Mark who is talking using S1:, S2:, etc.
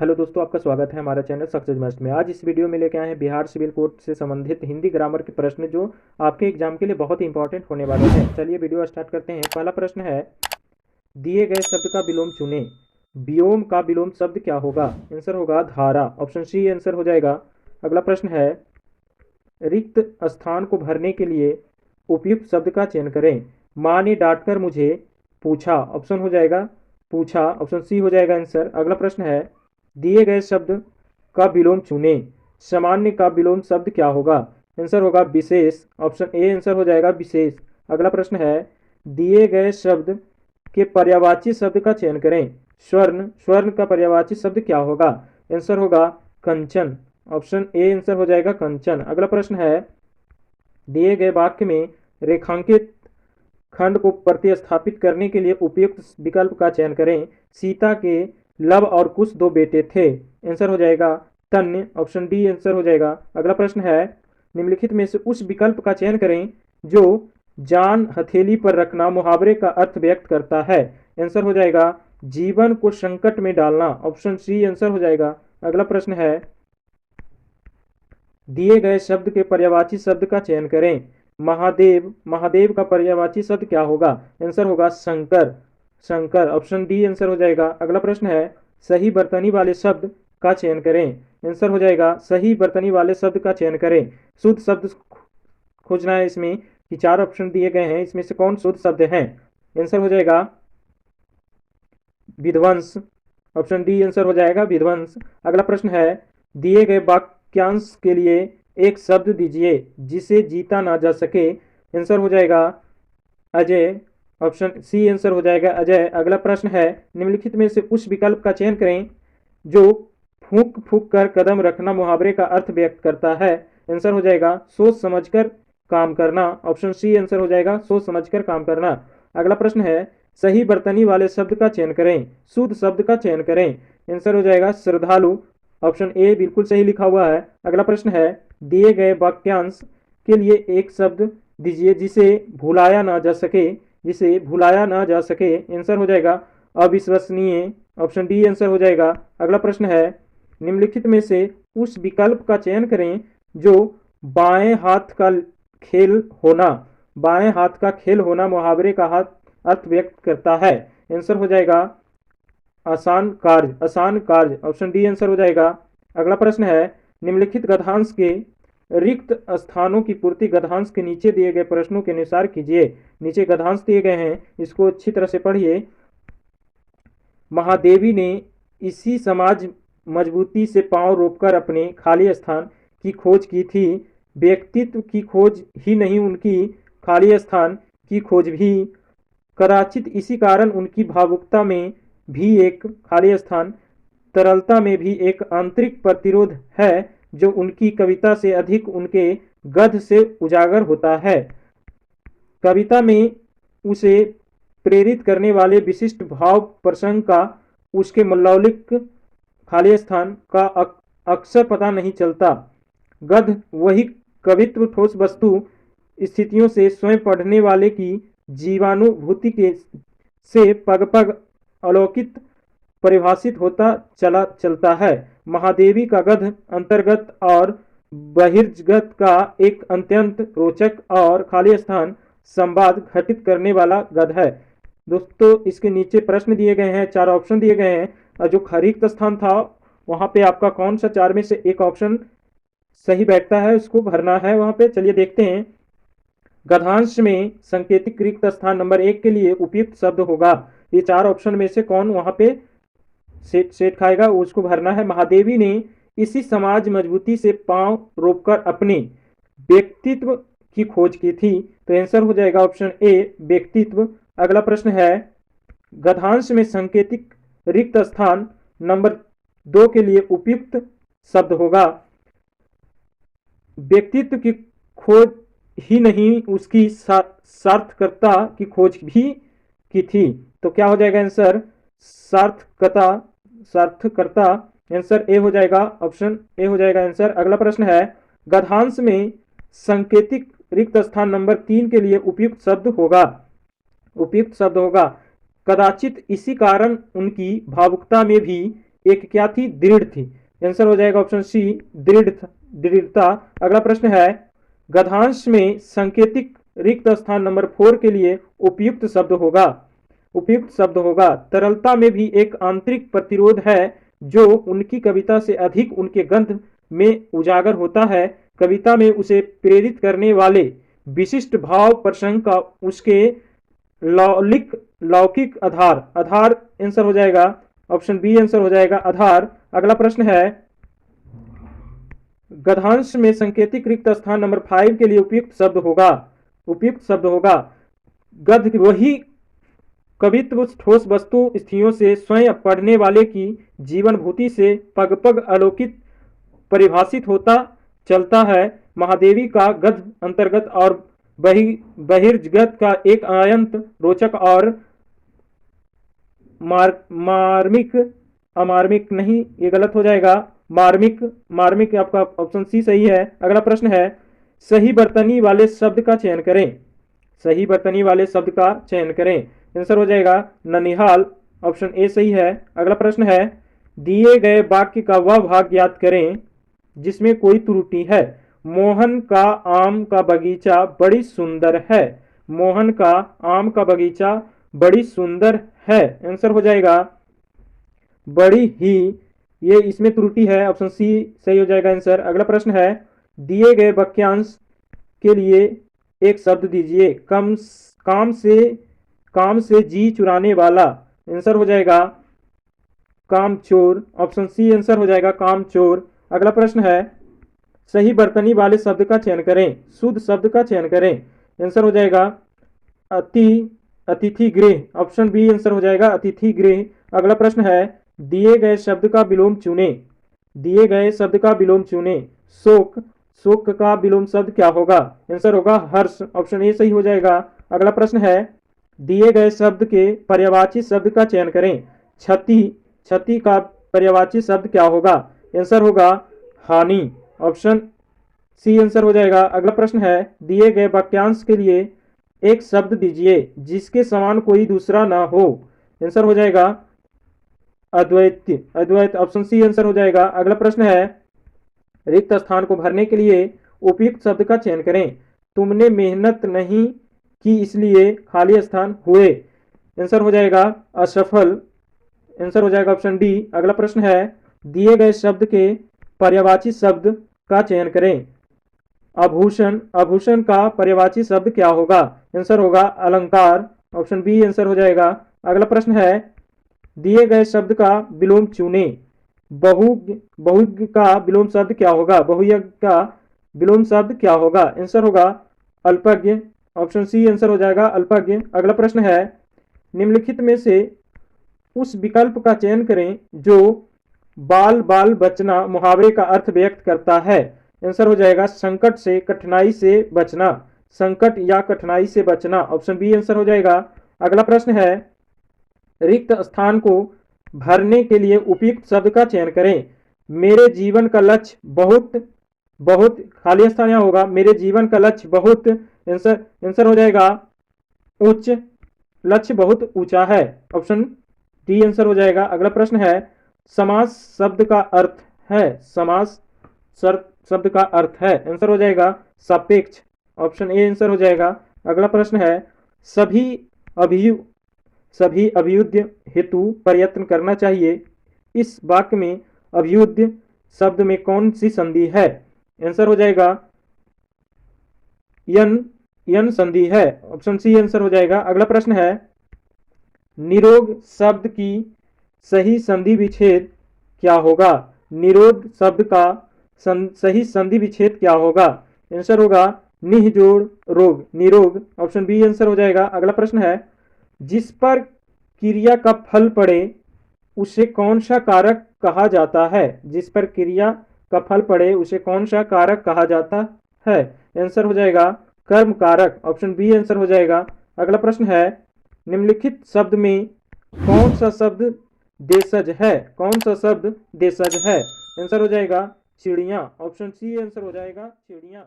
S1: Hello दोस्तों, आपका स्वागत है हमारा चैनल सक्सेस मस्ट में। आज इस वीडियो में लेके आए हैं बिहार सिविल कोड से संबंधित हिंदी ग्रामर के प्रश्न जो आपके एग्जाम के लिए बहुत ही इंपॉर्टेंट होने वाले हैं। चलिए वीडियो स्टार्ट करते हैं। पहला प्रश्न है, दिए गए शब्द का विलोम चुनें। व्योम का विलोम शब्द क्या होगा? आंसर होगा धारा, ऑप्शन सी आंसर हो जाएगा। अगला प्रश्न है, रिक्त स्थान को भरने के लिए उपयुक्त शब्द का चयन करें। माँ ने डांटकर मुझे पूछा, ऑप्शन हो जाएगा पूछा, ऑप्शन सी हो जाएगा आंसर। अगला प्रश्न है, दिए गए शब्द का विलोम चुनें। सामान्य का विलोम शब्द क्या होगा? आंसर होगा विशेष, ऑप्शन ए आंसर हो जाएगा विशेष। अगला प्रश्न है, दिए गए शब्द के पर्यायवाची शब्द का चयन करें। स्वर्ण, स्वर्ण का पर्यायवाची शब्द क्या होगा? आंसर होगा कंचन, ऑप्शन ए आंसर हो जाएगा कंचन। अगला प्रश्न है, दिए गए वाक्य में रेखांकित खंड को प्रतिस्थापित करने के लिए उपयुक्त विकल्प का चयन करें। सीता के लव और कुश दो बेटे थे। आंसर हो जाएगा तन्य, ऑप्शन डी आंसर हो जाएगा। अगला प्रश्न है, निम्नलिखित में से उस विकल्प का चयन करें जो जान हथेली पर रखना मुहावरे का अर्थ व्यक्त करता है। आंसर हो जाएगा जीवन को संकट में डालना, ऑप्शन सी आंसर हो जाएगा। अगला प्रश्न है, दिए गए शब्द के पर्यायवाची शब्द का चयन करें। महादेव, महादेव का पर्यायवाची शब्द क्या होगा? आंसर होगा Shankar, Shankar, option D answer हो जाएगा। अगला प्रश्न है, सही बर्तनी वाले शब्द का चयन करें। आंसर हो जाएगा सही बर्तनी वाले शब्द का चयन करें। शुद्ध शब्द खोजना है इसमें कि चार ऑप्शन दिए गए हैं, इसमें से कौन शुद्ध शब्द है? आंसर हो जाएगा विध्वंस, ऑप्शन डी आंसर हो जाएगा विध्वंस। अगला प्रश्न है, दिए गए वाक्यांश के लिए एक शब्द दीजिए जिसे जीता ना जा सके। आंसर हो जाएगा अजय, ऑप्शन सी आंसर हो जाएगा अजय। अगला प्रश्न है, निम्नलिखित में से उस विकल्प का चयन करें जो फूंक फूंक कर कदम रखना मुहावरे का अर्थ व्यक्त करता है। आंसर हो जाएगा सोच समझकर काम करना, ऑप्शन सी आंसर हो जाएगा सोच समझकर काम करना। अगला प्रश्न है, सही बर्तनी वाले शब्द का चयन करें, शुद्ध शब्द का चयन करें। आंसर हो जाएगा श्रद्धालु, ऑप्शन ए बिल्कुल सही लिखा हुआ है। अगला प्रश्न है, दिए गए वाक्यांश के लिए एक शब्द दीजिए जिसे भुलाया ना जा सके, जिसे भुलाया ना जा सके। आंसर हो जाएगा अविश्वसनीय, ऑप्शन डी आंसर हो जाएगा। अगला प्रश्न है, निम्नलिखित में से उस विकल्प का चयन करें जो बाएं हाथ का खेल होना, बाएं हाथ का खेल होना मुहावरे का हाथ अर्थ व्यक्त करता है। आंसर हो जाएगा आसान कार्य, आसान कार्य, ऑप्शन डी आंसर हो जाएगा। अगला प्रश्न है, निम्नलिखित गद्यांश के रिक्त स्थानों की पूर्ति गद्यांश के नीचे दिए गए प्रश्नों के अनुसार कीजिए। नीचे गद्यांश दिए गए हैं, इसको अच्छी तरह से पढ़िए। महादेवी ने इसी समाज मजबूती से पांव रोककर अपने खाली स्थान की खोज की थी। व्यक्तित्व की खोज ही नहीं, उनकी खाली स्थान की खोज भी। कदाचित इसी कारण उनकी भावुकता में भी एक खाली स्थान, तरलता में भी एक आंतरिक प्रतिरोध है जो उनकी कविता से अधिक उनके गद्य से उजागर होता है। कविता में उसे प्रेरित करने वाले विशिष्ट भाव प्रसंग का उसके मौलिक खाली स्थान का अक्सर पता नहीं चलता। गद्य वही कवित्व ठोस वस्तु स्थितियों से स्वयं पढ़ने वाले की जीवानुभूति के से पग पग अलौकिक परिभाषित होता चला चलता है। महादेवी का गद्य अंतर्गत और बहिर्गत का एक अत्यंत रोचक और खाली स्थान संवाद घटित करने वाला गद्य है। दोस्तों, इसके नीचे प्रश्न दिए गए हैं, चार ऑप्शन दिए गए हैं और जो रिक्त स्थान था वहां पे आपका कौन सा चार में से एक ऑप्शन सही बैठता है उसको भरना है वहां पे। चलिए देखते हैं। गद्यांश में संकेतिक रिक्त स्थान नंबर एक के लिए उपयुक्त शब्द होगा। ये चार ऑप्शन में से कौन वहां पे सेट खाएगा उसको भरना है। महादेवी ने इसी समाज मजबूती से पांव रोककर अपने व्यक्तित्व की खोज की थी, तो आंसर हो जाएगा ऑप्शन ए व्यक्तित्व। अगला प्रश्न है, गद्यांश में संकेतिक रिक्त स्थान नंबर दो के लिए उपयुक्त शब्द होगा। व्यक्तित्व की खोज ही नहीं, उसकी सार्थकता की खोज भी की थी, तो क्या हो जाएगा आंसर सार्थकता, सार्थकता। आंसर ए हो जाएगा, ऑप्शन ए हो जाएगा आंसर। अगला प्रश्न है, गद्यांश में संकेतिक रिक्त स्थान नंबर तीन के लिए उपयुक्त शब्द होगा, उपयुक्त शब्द होगा कदाचित इसी कारण उनकी भावुकता में भी एक क्या थी, दृढ़ थी। आंसर हो जाएगा ऑप्शन सी, दृढ़ता। अगला प्रश्न है, गद्यांश में सांकेतिक रिक्त स्थान नंबर 4 के लिए उपयुक्त शब्द होगा। उपयुक्त शब्द होगा, तरलता में भी एक आंतरिक प्रतिरोध है जो उनकी कविता से अधिक उनके गंध में उजागर होता है। कविता में उसे प्रेरित करने वाले विशिष्ट भाव प्रसंग का उसके लौकिक आधार। आंसर हो जाएगा ऑप्शन बी, आंसर हो जाएगा आधार। अगला प्रश्न है, गद्यांश में सांकेतिक रिक्त स्थान नंबर 5 के लिए उपयुक्त शब्द होगा। उपयुक्त शब्द होगा, गद्य वही कवित्व ठोस वस्तु स्थितियों से स्वयं पढ़ने वाले की जीवन भूति से पग पग अलौकिक परिभाषित होता चलता है। महादेवी का गद्य अंतर्गत और बहिर्गत का एक अत्यंत रोचक और मार्मिक, अमार्मिक नहीं, ये गलत हो जाएगा, मार्मिक आपका ऑप्शन सी सही है। अगला प्रश्न है, सही बर्तनी वाले शब्द का चयन करें। सही बर्तनी वाले शब्द का चयन करें। आंसर हो जाएगा ननिहाल, ऑप्शन ए सही है। अगला प्रश्न है, दिए गए वाक्य का वह भाग ज्ञात करें जिसमें कोई त्रुटि है। मोहन का आम का बगीचा बड़ी सुंदर है। मोहन का आम का बगीचा बड़ी सुंदर है। आंसर हो जाएगा बड़ी ही, ये इसमें त्रुटि है, ऑप्शन सी सही हो जाएगा आंसर। अगला प्रश्न है, दिए गए वाक्यांश के लिए एक शब्द दीजिए। काम से जी चुराने वाला। आंसर हो जाएगा कामचोर, ऑप्शन सी आंसर हो जाएगा कामचोर। अगला प्रश्न है, सही बर्तनी वाले शब्द का चयन करें। शुद्ध शब्द का चयन करें। आंसर हो जाएगा अतिथि गृह, ऑप्शन बी आंसर हो जाएगा अतिथि गृह। अगला प्रश्न है, दिए गए शब्द का विलोम चुने। दिए गए शब्द का विलोम चुने। शोक का विलोम शब्द क्या होगा। आंसर होगा हर्ष, ऑप्शन ए सही हो जाएगा। अगला प्रश्न है, दिए गए शब्द के पर्यायवाची शब्द का चयन करें। क्षति का पर्यायवाची शब्द क्या होगा। आंसर होगा हानि, ऑप्शन सी आंसर हो जाएगा। अगला प्रश्न है, दिए गए वाक्यांश के लिए एक शब्द दीजिए जिसके समान कोई दूसरा ना हो। आंसर हो जाएगा अद्वैत, ऑप्शन सी आंसर हो जाएगा। अगला प्रश्न है, रिक्त स्थान को भरने के लिए उपयुक्त शब्द का चयन करें। तुमने मेहनत नहीं की इसलिए खाली स्थान हुए। आंसर हो जाएगा असफल, आंसर हो जाएगा ऑप्शन डी। अगला प्रश्न है, दिए गए शब्द के पर्यायवाची शब्द का चयन करें। आभूषण का पर्यायवाची शब्द क्या होगा। आंसर होगा अलंकार, ऑप्शन बी आंसर हो जाएगा। अगला प्रश्न है, दिए गए शब्द का विलोम चुने। बहुज्ञ का विलोम शब्द क्या होगा। बहुज्ञ का विलोम शब्द क्या होगा। आंसर होगा अल्पज्ञ, ऑप्शन सी आंसर हो जाएगा अल्पज्ञ। अगला प्रश्न है, निम्नलिखित में से उस विकल्प का चयन करें जो बाल बाल बचना मुहावरे का अर्थ व्यक्त करता है। आंसर हो जाएगा संकट से कठिनाई से बचना। संकट या कठिनाई से बचना, ऑप्शन बी आंसर हो जाएगा। अगला प्रश्न है, रिक्त स्थान को भरने के लिए उपयुक्त शब्द का चयन करें। मेरे जीवन का लक्ष्य बहुत खाली स्थान यहाँ होगा, मेरे जीवन का लक्ष्य बहुत। आंसर हो जाएगा उच्च, लक्ष्य बहुत ऊंचा है, ऑप्शन डी आंसर हो जाएगा। अगला प्रश्न है, समास शब्द का अर्थ है। समास शब्द का अर्थ है। आंसर हो जाएगा सापेक्ष, ऑप्शन ए आंसर हो जाएगा। अगला प्रश्न है, सभी अभ्युदय हेतु प्रयत्न करना चाहिए। इस वाक्य में अभ्युदय शब्द में कौन सी संधि है। आंसर हो जाएगा यन संधि है, ऑप्शन सी आंसर हो जाएगा। अगला प्रश्न है, निरोग शब्द की सही संधि विच्छेद क्या होगा। निरोध शब्द का सही संधि विच्छेद क्या होगा। आंसर होगा निजोड़ रोग, निरोग, ऑप्शन बी आंसर हो जाएगा। अगला प्रश्न है, जिस पर क्रिया का फल पड़े उसे कौन सा कारक कहा जाता है। जिस पर क्रिया का फल पड़े उसे कौन सा कारक कहा जाता है। आंसर हो जाएगा कर्म कारक, ऑप्शन बी आंसर हो जाएगा। अगला प्रश्न है, निम्नलिखित शब्द में कौन सा शब्द देशज है। कौन सा शब्द देशज है। आंसर हो जाएगा चिड़िया, ऑप्शन सी आंसर हो जाएगा चिड़िया।